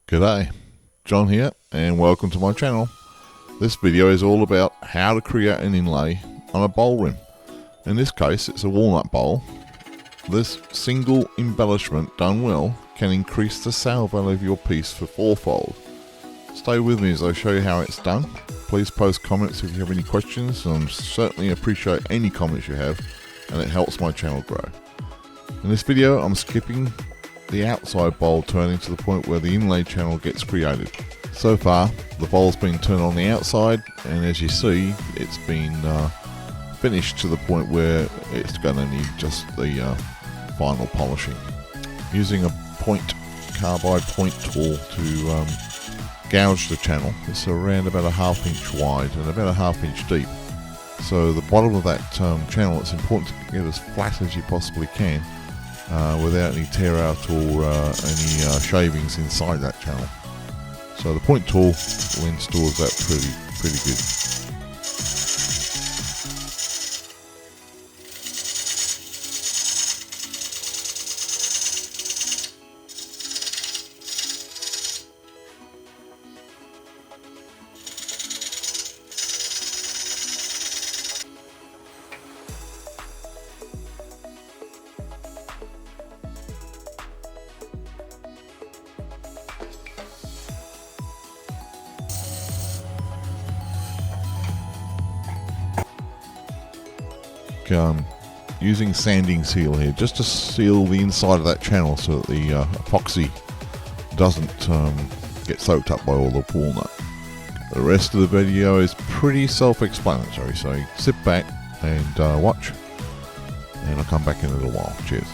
G'day, John here and welcome to my channel. This video is all about how to create an inlay on a bowl rim. In this case it's a walnut bowl. This single embellishment done well can increase the sale value of your piece for fourfold. Stay with me as I show you how it's done. Please post comments if you have any questions, and I certainly appreciate any comments you have, and it helps my channel grow. In this video I'm skipping the outside bowl turning to the point where the inlay channel gets created. So far the bowl's been turned on the outside, and as you see it's been finished to the point where it's going to need just the final polishing. Using a carbide point tool to gouge the channel. It's around about a ½ inch wide and about a ½ inch deep. So the bottom of that channel, it's important to get as flat as you possibly can, without any tear out or any shavings inside that channel. So the point tool will install that pretty good. Using sanding seal here just to seal the inside of that channel so that the epoxy doesn't get soaked up by all the walnut. The rest of the video is pretty self-explanatory, so sit back and watch, and I'll come back in a little while. Cheers.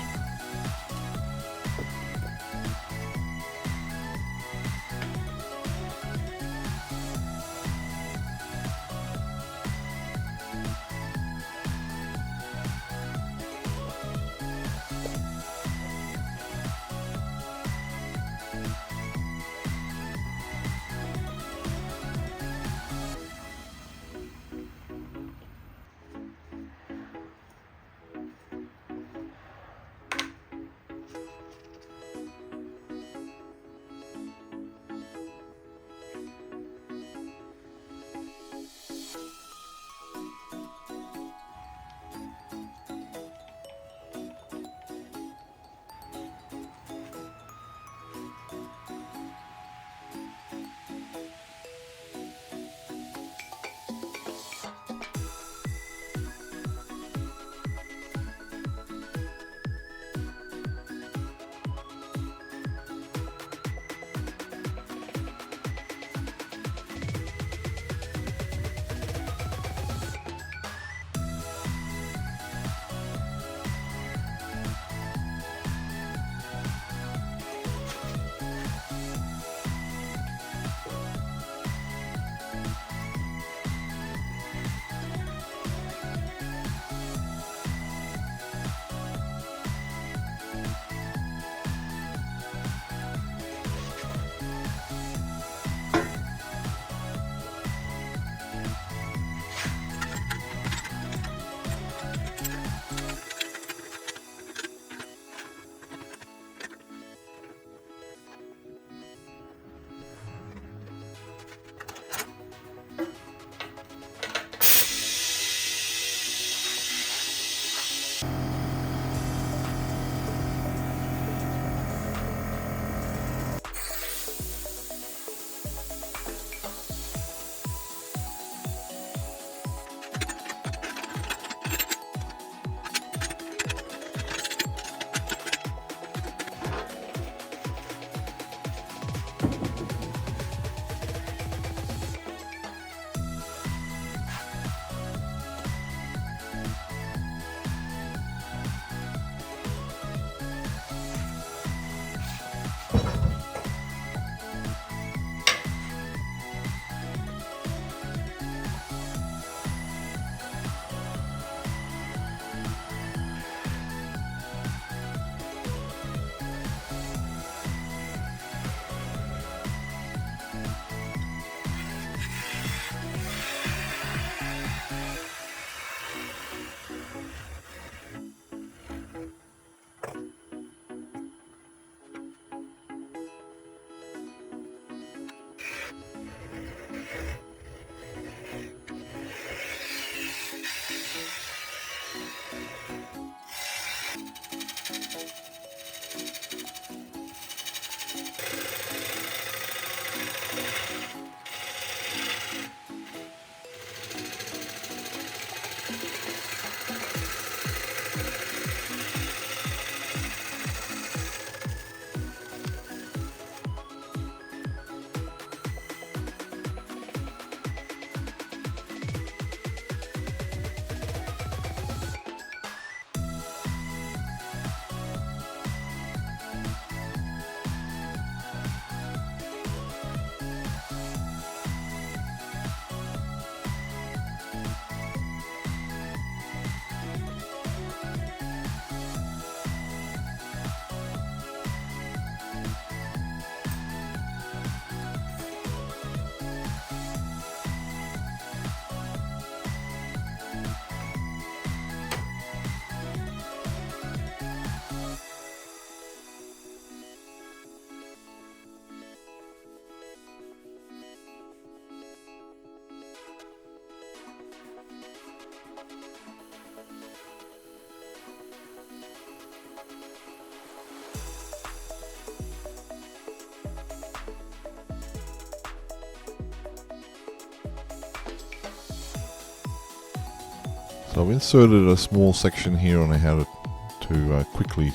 So I've inserted a small section here on how to quickly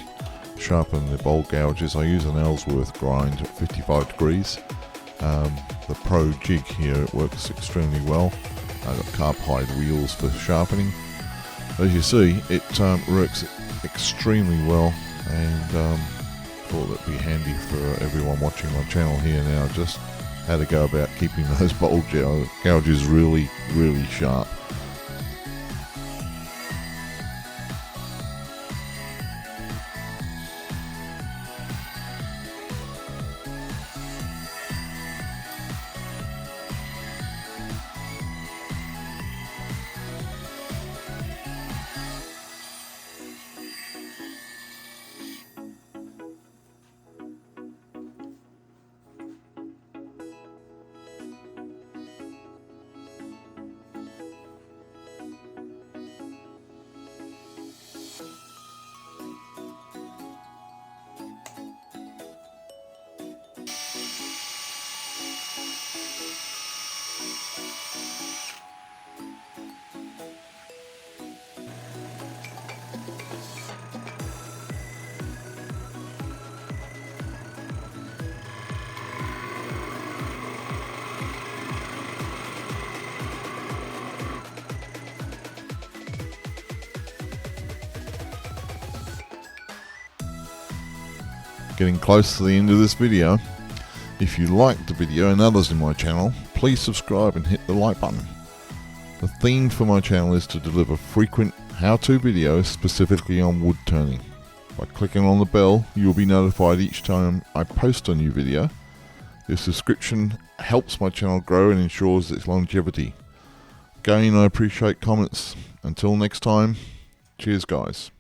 sharpen the bowl gouges. I use an Ellsworth grind at 55 degrees. The Pro jig here, it works extremely well. I've got carbide wheels for sharpening. As you see, it works extremely well, and thought that'd be handy for everyone watching my channel here now, just how to go about keeping those bowl gouges really sharp. Getting close to the end of this video. If you liked the video and others in my channel, please subscribe and hit the like button. The theme for my channel is to deliver frequent how-to videos specifically on wood turning. By clicking on the bell, you will be notified each time I post a new video. This subscription helps my channel grow and ensures its longevity. Again, I appreciate comments. Until next time, cheers guys.